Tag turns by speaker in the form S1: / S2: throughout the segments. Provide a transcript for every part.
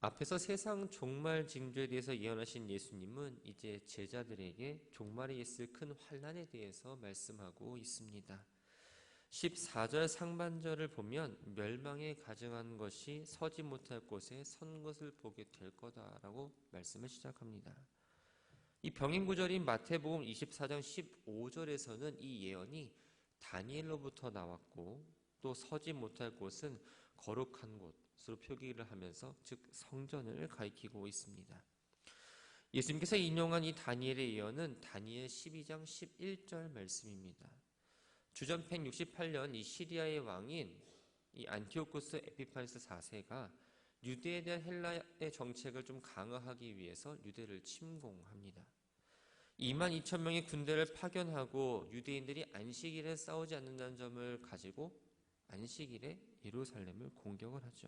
S1: 앞에서 세상 종말 징조에 대해서 예언하신 예수님은 이제 제자들에게 종말에 있을 큰 환난에 대해서 말씀하고 있습니다. 14절 상반절을 보면 멸망에 가증한 것이 서지 못할 곳에 선 것을 보게 될 거다라고 말씀을 시작합니다. 이 병행 구절인 마태복음 24장 15절에서는 이 예언이 다니엘로부터 나왔고 또 서지 못할 곳은 거룩한 곳으로 표기를 하면서 즉 성전을 가리키고 있습니다. 예수님께서 인용한 이 다니엘의 예언은 다니엘 12장 11절 말씀입니다. 주전 168년 이 시리아의 왕인 이 안티오코스 에피파네스 4세가 유대에 대한 헬라의 정책을 좀 강화하기 위해서 유대를 침공합니다. 2만 2천 명의 군대를 파견하고 유대인들이 안식일에 싸우지 않는다는 점을 가지고 안식일에 예루살렘을 공격을 하죠.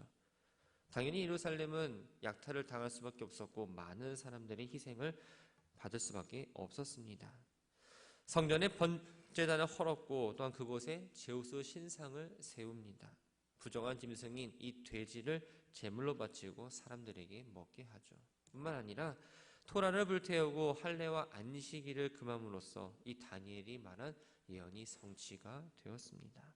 S1: 당연히 예루살렘은 약탈을 당할 수밖에 없었고 많은 사람들의 희생을 받을 수밖에 없었습니다. 성전에 번제단을 헐었고 또한 그곳에 제우스 신상을 세웁니다. 부정한 짐승인 이 돼지를 제물로 바치고 사람들에게 먹게 하죠. 뿐만 아니라 토라를 불태우고 할례와 안식일을 금함으로써 이 다니엘이 말한 예언이 성취가 되었습니다.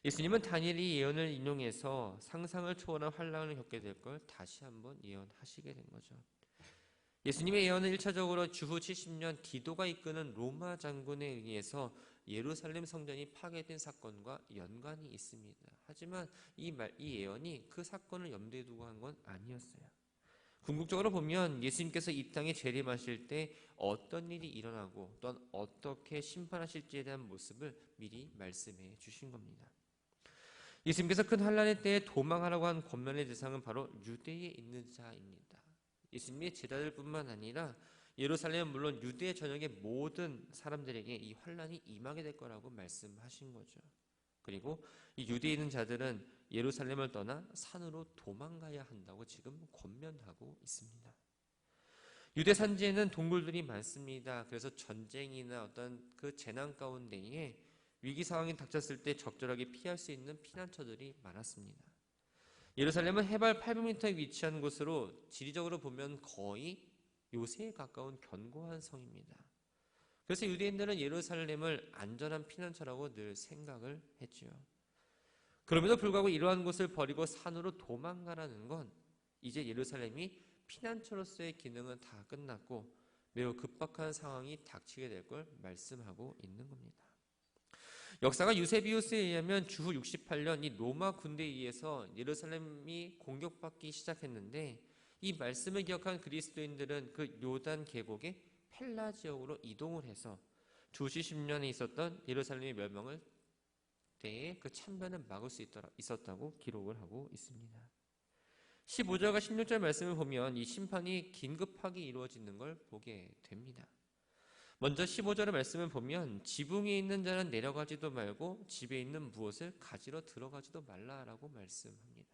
S1: 예수님은 다니엘이 예언을 인용해서 상상을 초월한 환난을 겪게 될 걸 다시 한번 예언하시게 된 거죠. 예수님의 예언은 1차적으로 주후 70년 디도가 이끄는 로마 장군에 의해서 예루살렘 성전이 파괴된 사건과 연관이 있습니다. 하지만 이 예언이 그 사건을 염두에 두고 한 건 아니었어요. 궁극적으로 보면 예수님께서 이 땅에 재림하실 때 어떤 일이 일어나고 또한 어떻게 심판하실지에 대한 모습을 미리 말씀해 주신 겁니다. 예수님께서 큰 환난의 때에 도망하라고 한 권면의 대상은 바로 유대에 있는 자입니다. 예수님의 제자들뿐만 아니라 예루살렘은 물론 유대 전역의 모든 사람들에게 이 환난이 임하게 될 거라고 말씀하신 거죠. 그리고 이 유대에 있는 자들은 예루살렘을 떠나 산으로 도망가야 한다고 지금 권면하고 있습니다. 유대 산지에는 동굴들이 많습니다. 그래서 전쟁이나 어떤 그 재난 가운데에 위기 상황이 닥쳤을 때 적절하게 피할 수 있는 피난처들이 많았습니다. 예루살렘은 해발 800m에 위치한 곳으로 지리적으로 보면 거의 요새에 가까운 견고한 성입니다. 그래서 유대인들은 예루살렘을 안전한 피난처라고 늘 생각을 했지요. 그럼에도 불구하고 이러한 곳을 버리고 산으로 도망가라는 건 이제 예루살렘이 피난처로서의 기능은 다 끝났고 매우 급박한 상황이 닥치게 될 걸 말씀하고 있는 겁니다. 역사가 유세비우스에 의하면 주후 68년 이 로마 군대에 의해서 예루살렘이 공격받기 시작했는데 이 말씀을 기억한 그리스도인들은 그 요단 계곡의 펠라 지역으로 이동을 해서 주후 10년에 있었던 예루살렘의 멸망을 때에 그 참변을 막을 수 있었다고 기록을 하고 있습니다. 15절과 16절 말씀을 보면 이 심판이 긴급하게 이루어지는 걸 보게 됩니다. 먼저 15절의 말씀을 보면 지붕에 있는 자는 내려가지도 말고 집에 있는 무엇을 가지러 들어가지도 말라라고 말씀합니다.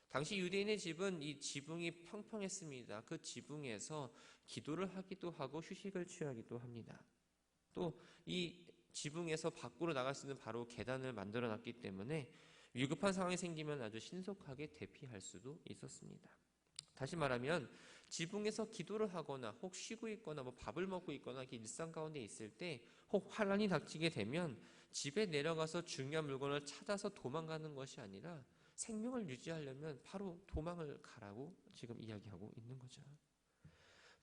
S1: 당시 유대인의 집은 이 지붕이 평평했습니다. 그 지붕에서 기도를 하기도 하고 휴식을 취하기도 합니다. 또 이 지붕에서 밖으로 나갈 수 있는 바로 계단을 만들어 놨기 때문에 위급한 상황이 생기면 아주 신속하게 대피할 수도 있었습니다. 다시 말하면 지붕에서 기도를 하거나 혹 쉬고 있거나 밥을 먹고 있거나 이렇게 일상 가운데 있을 때 혹 환난이 닥치게 되면 집에 내려가서 중요한 물건을 찾아서 도망가는 것이 아니라 생명을 유지하려면 바로 도망을 가라고 지금 이야기하고 있는 거죠.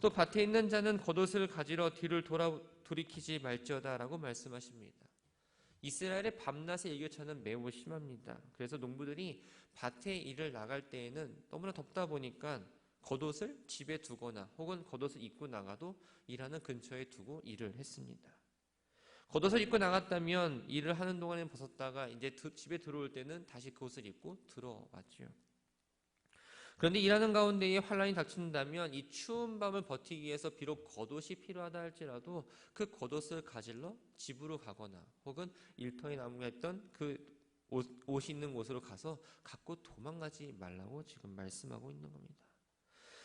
S1: 또 밭에 있는 자는 겉옷을 가지러 뒤를 돌이키지 말지어다라고 말씀하십니다. 이스라엘의 밤낮의 일교차는 매우 심합니다. 그래서 농부들이 밭에 일을 나갈 때에는 너무나 덥다 보니까 겉옷을 집에 두거나 혹은 겉옷을 입고 나가도 일하는 근처에 두고 일을 했습니다. 겉옷을 입고 나갔다면 일을 하는 동안에는 벗었다가 이제 집에 들어올 때는 다시 그 옷을 입고 들어왔죠. 그런데 일하는 가운데에 환난이 닥친다면 이 추운 밤을 버티기 위해서 비록 겉옷이 필요하다 할지라도 그 겉옷을 가질러 집으로 가거나 혹은 일터에 남아있던 그 옷이 있는 곳으로 가서 갖고 도망가지 말라고 지금 말씀하고 있는 겁니다.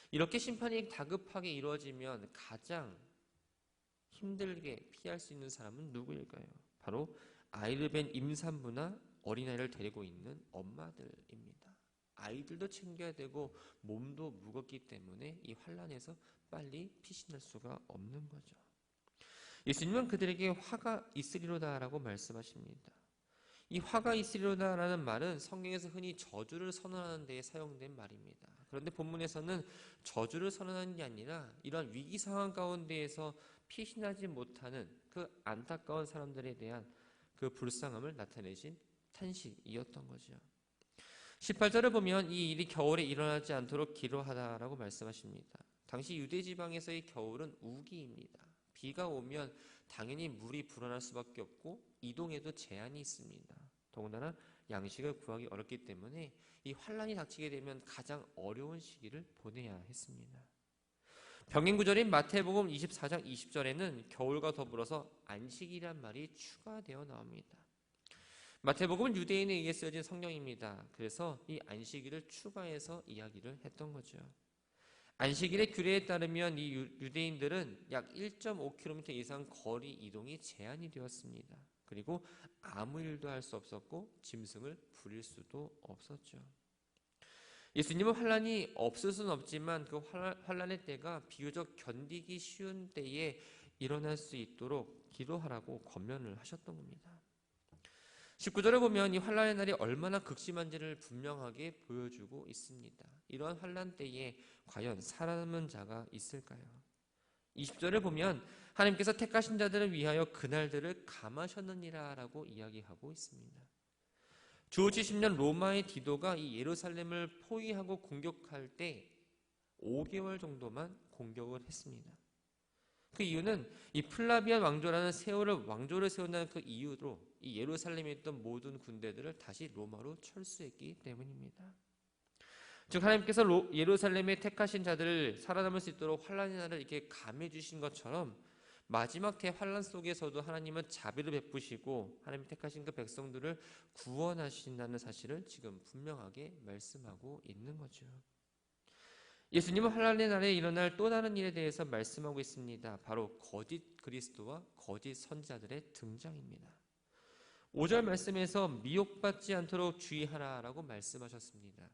S1: 이렇게 심판이 다급하게 이루어지면 가장 힘들게 피할 수 있는 사람은 누구일까요? 바로 아이를 뵌 임산부나 어린아이를 데리고 있는 엄마들입니다. 아이들도 챙겨야 되고 몸도 무겁기 때문에 이 환난에서 빨리 피신할 수가 없는 거죠. 예수님은 그들에게 화가 있으리로다라고 말씀하십니다. 이 화가 있으리로다라는 말은 성경에서 흔히 저주를 선언하는 데에 사용된 말입니다. 그런데 본문에서는 저주를 선언하는 게 아니라 이러한 위기 상황 가운데에서 피신하지 못하는 그 안타까운 사람들에 대한 그 불쌍함을 나타내신 탄식이었던 거죠. 18절을 보면 이 일이 겨울에 일어나지 않도록 기도하다라고 말씀하십니다. 당시 유대 지방에서의 겨울은 우기입니다. 비가 오면 당연히 물이 불어날 수밖에 없고 이동에도 제한이 있습니다. 더군다나 양식을 구하기 어렵기 때문에 이 환란이 닥치게 되면 가장 어려운 시기를 보내야 했습니다. 병행 구절인 마태복음 24장 20절에는 겨울과 더불어서 안식이란 말이 추가되어 나옵니다. 마태복음은 유대인에 의해 쓰여진 성경입니다. 그래서 이 안식일을 추가해서 이야기를 했던 거죠. 안식일의 규례에 따르면 이 유대인들은 약 1.5km 이상 거리 이동이 제한이 되었습니다. 그리고 아무 일도 할 수 없었고 짐승을 부릴 수도 없었죠. 예수님은 환란이 없을 수는 없지만 그 환란의 때가 비교적 견디기 쉬운 때에 일어날 수 있도록 기도하라고 권면을 하셨던 겁니다. 19절을 보면 이 환란의 날이 얼마나 극심한지를 분명하게 보여주고 있습니다. 이러한 환란 때에 과연 살아남은 자가 있을까요? 20절을 보면 하나님께서 택하신 자들을 위하여 그날들을 감하셨느니라 라고 이야기하고 있습니다. 주 70년 로마의 디도가 이 예루살렘을 포위하고 공격할 때 5개월 정도만 공격을 했습니다. 그 이유는 이 플라비안 왕조라는 왕조를 세운다는 그 이유로 이 예루살렘에 있던 모든 군대들을 다시 로마로 철수했기 때문입니다. 즉 하나님께서 예루살렘에 택하신 자들을 살아남을 수 있도록 환란의 날을 이렇게 감해 주신 것처럼 마지막 대환란 속에서도 하나님은 자비를 베푸시고 하나님이 택하신 그 백성들을 구원하신다는 사실을 지금 분명하게 말씀하고 있는 거죠. 예수님은 환란의 날에 일어날 또 다른 일에 대해서 말씀하고 있습니다. 바로 거짓 그리스도와 거짓 선지자들의 등장입니다. 5절 말씀에서 미혹받지 않도록 주의하라라고 말씀하셨습니다.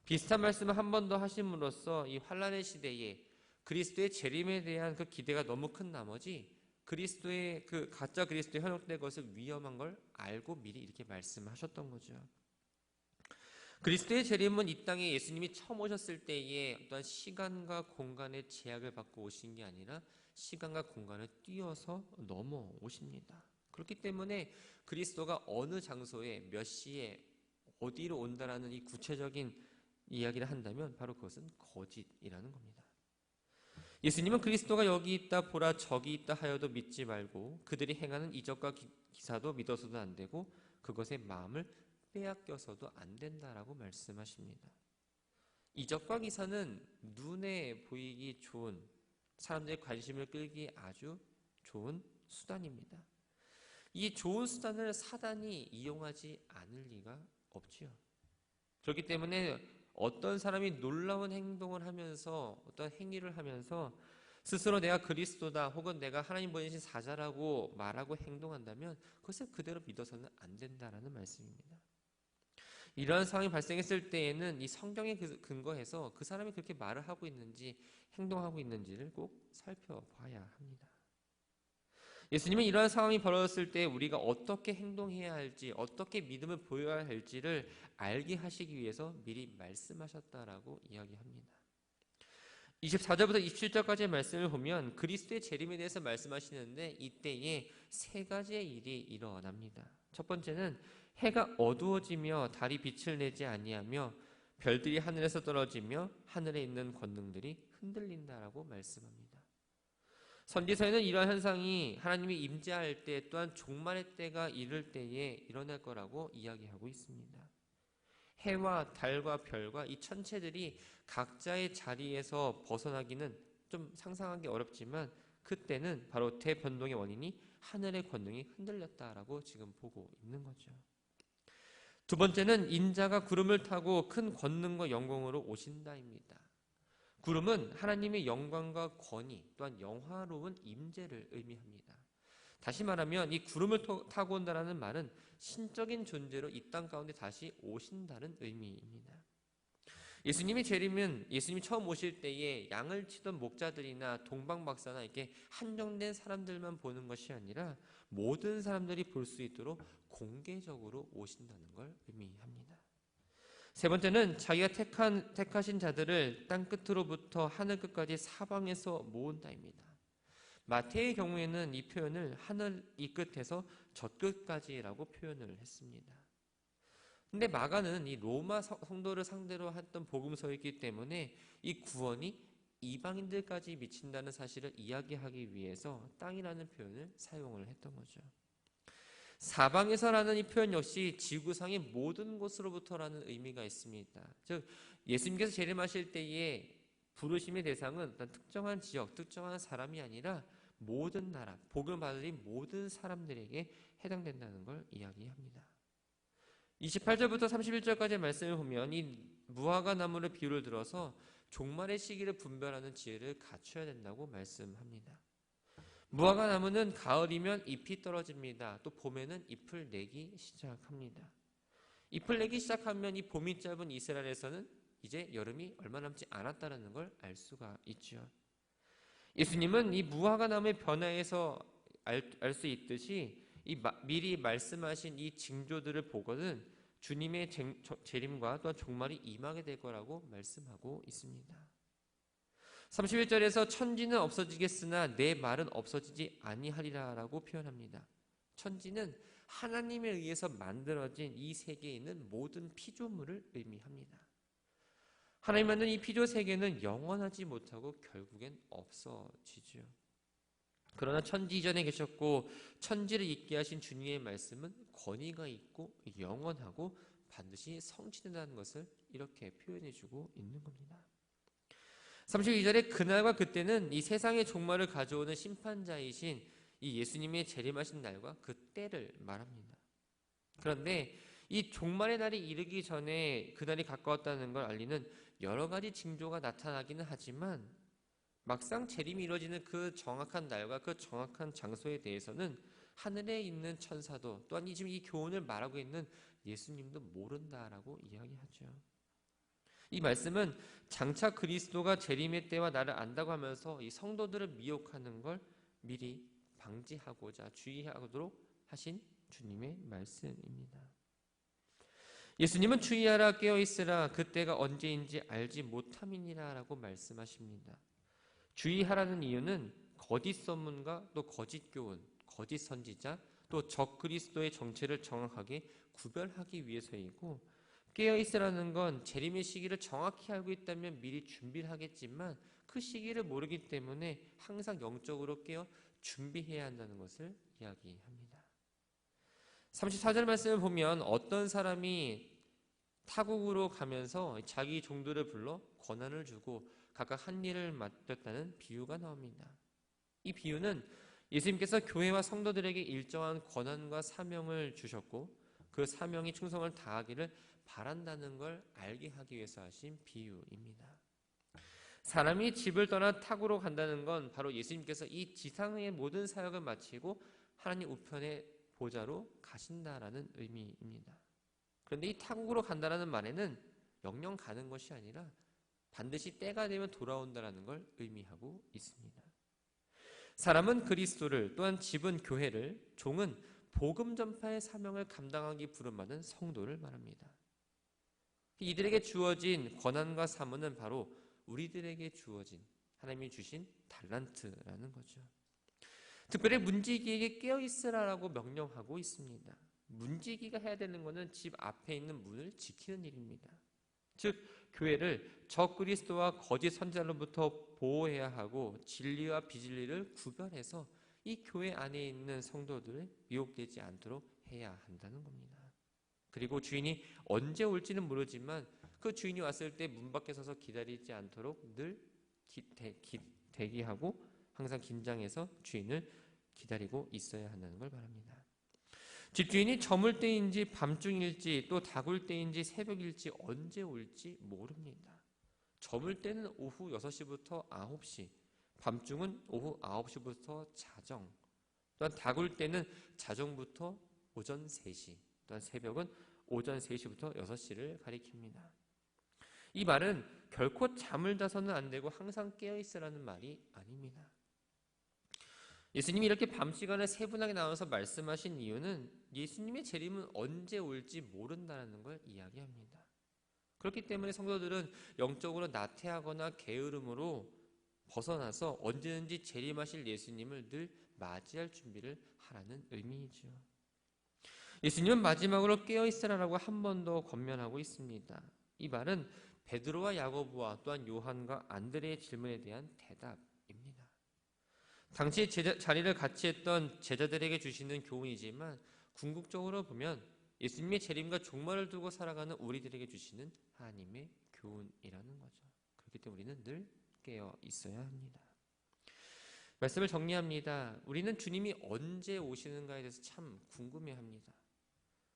S1: 비슷한 말씀을 한 번 더 하심으로써 이 환란의 시대에 그리스도의 재림에 대한 그 기대가 너무 큰 나머지 그리스도의 그 가짜 그리스도의 현혹된 것을 위험한 걸 알고 미리 이렇게 말씀하셨던 거죠. 그리스도의 재림은 이 땅에 예수님이 처음 오셨을 때에 어떤 시간과 공간의 제약을 받고 오신 게 아니라 시간과 공간을 뛰어서 넘어오십니다. 그렇기 때문에 그리스도가 어느 장소에 몇 시에 어디로 온다라는 이 구체적인 이야기를 한다면 바로 그것은 거짓이라는 겁니다. 예수님은 그리스도가 여기 있다 보라 저기 있다 하여도 믿지 말고 그들이 행하는 이적과 기사도 믿어서도 안 되고 그것의 마음을 빼앗겨서도 안 된다라고 말씀하십니다. 이적과 기사는 눈에 보이기 좋은 사람들의 관심을 끌기 아주 좋은 수단입니다. 이 좋은 수단을 사단이 이용하지 않을 리가 없지요. 그렇기 때문에 어떤 사람이 놀라운 행동을 하면서 어떤 행위를 하면서 스스로 내가 그리스도다 혹은 내가 하나님 보내신 사자라고 말하고 행동한다면 그것을 그대로 믿어서는 안 된다라는 말씀입니다. 이러한 상황이 발생했을 때에는 이 성경에 근거해서 그 사람이 그렇게 말을 하고 있는지 행동하고 있는지를 꼭 살펴봐야 합니다. 예수님은 이러한 상황이 벌어졌을 때 우리가 어떻게 행동해야 할지 어떻게 믿음을 보여야 할지를 알게 하시기 위해서 미리 말씀하셨다라고 이야기합니다. 24절부터 27절까지의 말씀을 보면 그리스도의 재림에 대해서 말씀하시는데 이때에 세 가지의 일이 일어납니다. 첫 번째는 해가 어두워지며 달이 빛을 내지 아니하며 별들이 하늘에서 떨어지며 하늘에 있는 권능들이 흔들린다라고 말씀합니다. 선지서에는 이러한 현상이 하나님이 임재할 때 또한 종말의 때가 이를 때에 일어날 거라고 이야기하고 있습니다. 해와 달과 별과 이 천체들이 각자의 자리에서 벗어나기는 좀 상상하기 어렵지만 그때는 바로 대변동의 원인이 하늘의 권능이 흔들렸다라고 지금 보고 있는 거죠. 두 번째는 인자가 구름을 타고 큰 권능과 영광으로 오신다입니다. 구름은 하나님의 영광과 권위 또한 영화로운 임재를 의미합니다. 다시 말하면 이 구름을 타고 온다는 말은 신적인 존재로 이 땅 가운데 다시 오신다는 의미입니다. 예수님이 재림은 예수님이 처음 오실 때에 양을 치던 목자들이나 동방박사나 이렇게 한정된 사람들만 보는 것이 아니라 모든 사람들이 볼 수 있도록 공개적으로 오신다는 걸 의미합니다. 세 번째는 자기가 택하신 자들을 땅 끝으로부터 하늘 끝까지 사방에서 모은다입니다. 마태의 경우에는 이 표현을 하늘 이 끝에서 저 끝까지라고 표현을 했습니다. 근데 마가는 이 로마 성도를 상대로 했던 복음서이기 때문에 이 구원이 이방인들까지 미친다는 사실을 이야기하기 위해서 땅이라는 표현을 사용을 했던 거죠. 사방에서라는 이 표현 역시 지구상의 모든 곳으로부터라는 의미가 있습니다. 즉 예수님께서 재림하실 때에 부르심의 대상은 어떤 특정한 지역, 특정한 사람이 아니라 모든 나라, 복을 받으린 모든 사람들에게 해당된다는 걸 이야기합니다. 28절부터 31절까지의 말씀을 보면 이 무화과 나무를 비유를 들어서 종말의 시기를 분별하는 지혜를 갖춰야 된다고 말씀합니다. 무화과 나무는 가을이면 잎이 떨어집니다. 또 봄에는 잎을 내기 시작합니다. 잎을 내기 시작하면 이 봄이 짧은 이스라엘에서는 이제 여름이 얼마 남지 않았다는 걸 알 수가 있죠. 예수님은 이 무화과 나무의 변화에서 알 수 있듯이 미리 말씀하신 이 징조들을 보거든 주님의 재림과 또한 종말이 임하게 될 거라고 말씀하고 있습니다. 31절에서 천지는 없어지겠으나 내 말은 없어지지 아니하리라 라고 표현합니다. 천지는 하나님에 의해서 만들어진 이 세계에 있는 모든 피조물을 의미합니다. 하나님 만든 이 피조 세계는 영원하지 못하고 결국엔 없어지죠. 그러나 천지 이전에 계셨고 천지를 있게 하신 주님의 말씀은 권위가 있고 영원하고 반드시 성취된다는 것을 이렇게 표현해주고 있는 겁니다. 32절에 그날과 그때는 이 세상의 종말을 가져오는 심판자이신 이 예수님의 재림하신 날과 그 때를 말합니다. 그런데 이 종말의 날이 이르기 전에 그날이 가까웠다는 걸 알리는 여러 가지 징조가 나타나기는 하지만 막상 재림이 이루어지는 그 정확한 날과 그 정확한 장소에 대해서는 하늘에 있는 천사도 또한 지금 이 교훈을 말하고 있는 예수님도 모른다라고 이야기하죠. 이 말씀은 장차 그리스도가 재림의 때와 나를 안다고 하면서 이 성도들을 미혹하는 걸 미리 방지하고자 주의하도록 하신 주님의 말씀입니다. 예수님은 주의하라 깨어있으라 그때가 언제인지 알지 못함이니라 라고 말씀하십니다. 주의하라는 이유는 거짓 선문가 또 거짓 교훈, 거짓 선지자 또 적그리스도의 정체를 정확하게 구별하기 위해서이고 깨어있으라는 건 재림의 시기를 정확히 알고 있다면 미리 준비를 하겠지만 그 시기를 모르기 때문에 항상 영적으로 깨어 준비해야 한다는 것을 이야기합니다. 34절 말씀을 보면 어떤 사람이 타국으로 가면서 자기 종들을 불러 권한을 주고 각각 한 일을 맡겼다는 비유가 나옵니다. 이 비유는 예수님께서 교회와 성도들에게 일정한 권한과 사명을 주셨고 그 사명이 충성을 다하기를 바란다는 걸 알게 하기 위해서 하신 비유입니다. 사람이 집을 떠나 타국으로 간다는 건 바로 예수님께서 이 지상의 모든 사역을 마치고 하나님 우편의 보좌로 가신다라는 의미입니다. 그런데 이 타국으로 간다라는 말에는 영영 가는 것이 아니라 반드시 때가 되면 돌아온다라는 걸 의미하고 있습니다. 사람은 그리스도를 또한 집은 교회를 종은 복음 전파의 사명을 감당하기 부름받은 성도를 말합니다. 이들에게 주어진 권한과 사무는 바로 우리들에게 주어진 하나님이 주신 달란트라는 거죠. 특별히 문지기에게 깨어있으라라고 명령하고 있습니다. 문지기가 해야 되는 것은 집 앞에 있는 문을 지키는 일입니다. 즉 교회를 적그리스도와 거짓 선지자로부터 보호해야 하고 진리와 비진리를 구별해서 이 교회 안에 있는 성도들을 미혹되지 않도록 해야 한다는 겁니다. 그리고 주인이 언제 올지는 모르지만 그 주인이 왔을 때 문 밖에 서서 기다리지 않도록 늘 대기하고 항상 긴장해서 주인을 기다리고 있어야 한다는 걸 말합니다. 집주인이 저물 때인지 밤중일지 또 다굴 때인지 새벽일지 언제 올지 모릅니다. 저물 때는 오후 6시부터 9시, 밤중은 오후 9시부터 자정, 또한 다굴 때는 자정부터 오전 3시, 또한 새벽은 오전 3시부터 6시를 가리킵니다. 이 말은 결코 잠을 자서는 안 되고 항상 깨어 있으라는 말이 아닙니다. 예수님이 이렇게 밤 시간에 세분하게 나눠서 말씀하신 이유는 예수님의 재림은 언제 올지 모른다는 걸 이야기합니다. 그렇기 때문에 성도들은 영적으로 나태하거나 게으름으로 벗어나서 언제든지 재림하실 예수님을 늘 맞이할 준비를 하라는 의미이죠. 예수님은 마지막으로 깨어있으라라고 한 번 더 권면하고 있습니다. 이 말은 베드로와 야고보와 또한 요한과 안드레의 질문에 대한 대답입니다. 당시 자리를 같이 했던 제자들에게 주시는 교훈이지만 궁극적으로 보면 예수님의 재림과 종말을 두고 살아가는 우리들에게 주시는 하나님의 교훈이라는 거죠. 그렇기 때문에 우리는 늘 깨어 있어야 합니다. 말씀을 정리합니다. 우리는 주님이 언제 오시는가에 대해서 참 궁금해합니다.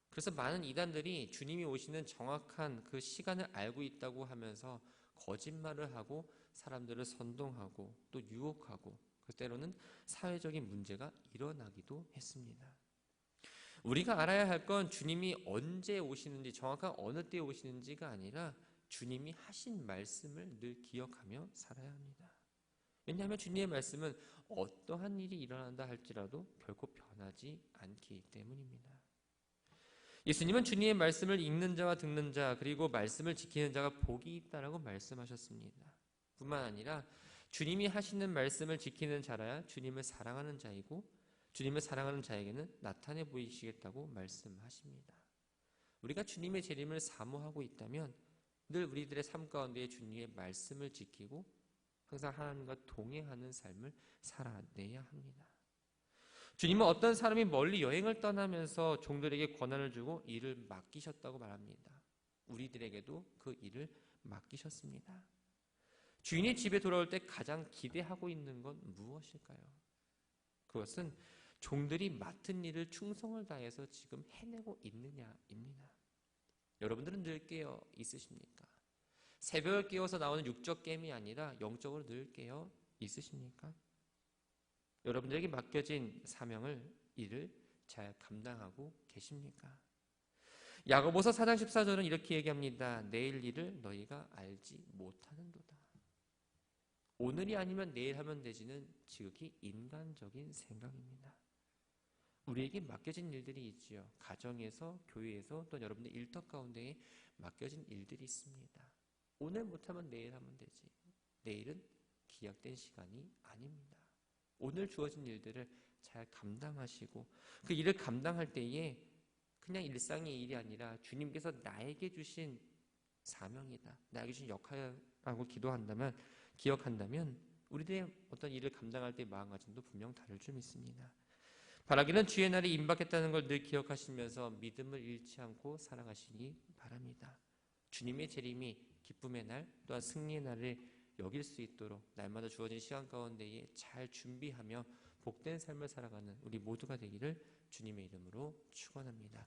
S1: 그래서 많은 이단들이 주님이 오시는 정확한 그 시간을 알고 있다고 하면서 거짓말을 하고 사람들을 선동하고 또 유혹하고 때로는 사회적인 문제가 일어나기도 했습니다. 우리가 알아야 할 건 주님이 언제 오시는지 정확한 어느 때에 오시는지가 아니라 주님이 하신 말씀을 늘 기억하며 살아야 합니다. 왜냐하면 주님의 말씀은 어떠한 일이 일어난다 할지라도 결코 변하지 않기 때문입니다. 예수님은 주님의 말씀을 읽는 자와 듣는 자 그리고 말씀을 지키는 자가 복이 있다라고 말씀하셨습니다. 뿐만 아니라 주님이 하시는 말씀을 지키는 자라야 주님을 사랑하는 자이고 주님을 사랑하는 자에게는 나타내 보이시겠다고 말씀하십니다. 우리가 주님의 재림을 사모하고 있다면 늘 우리들의 삶 가운데 주님의 말씀을 지키고 항상 하나님과 동행하는 삶을 살아내야 합니다. 주님은 어떤 사람이 멀리 여행을 떠나면서 종들에게 권한을 주고 일을 맡기셨다고 말합니다. 우리들에게도 그 일을 맡기셨습니다. 주인이 집에 돌아올 때 가장 기대하고 있는 건 무엇일까요? 그것은 종들이 맡은 일을 충성을 다해서 지금 해내고 있느냐입니다. 여러분들은 늘 깨어 있으십니까? 새벽을 깨워서 나오는 육적 깸이 아니라 영적으로 늘 깨어 있으십니까? 여러분들에게 맡겨진 사명을 일을 잘 감당하고 계십니까? 야고보서 4장 14절은 이렇게 얘기합니다. 내일 일을 너희가 알지 못하는도다. 오늘이 아니면 내일 하면 되지는 지극히 인간적인 생각입니다. 우리에게 맡겨진 일들이 있지요. 가정에서, 교회에서, 또 여러분들 일터 가운데에 맡겨진 일들이 있습니다. 오늘 못하면 내일 하면 되지. 내일은 기약된 시간이 아닙니다. 오늘 주어진 일들을 잘 감당하시고 그 일을 감당할 때에 그냥 일상의 일이 아니라 주님께서 나에게 주신 사명이다. 나에게 주신 역할이라고 기억한다면 우리들의 어떤 일을 감당할 때의 마음가짐도 분명 다를 줄 믿습니다. 바라기는 주의 날이 임박했다는 걸 늘 기억하시면서 믿음을 잃지 않고 살아가시기 바랍니다. 주님의 재림이 기쁨의 날 또한 승리의 날을 여길 수 있도록 날마다 주어진 시간 가운데에 잘 준비하며 복된 삶을 살아가는 우리 모두가 되기를 주님의 이름으로 축원합니다.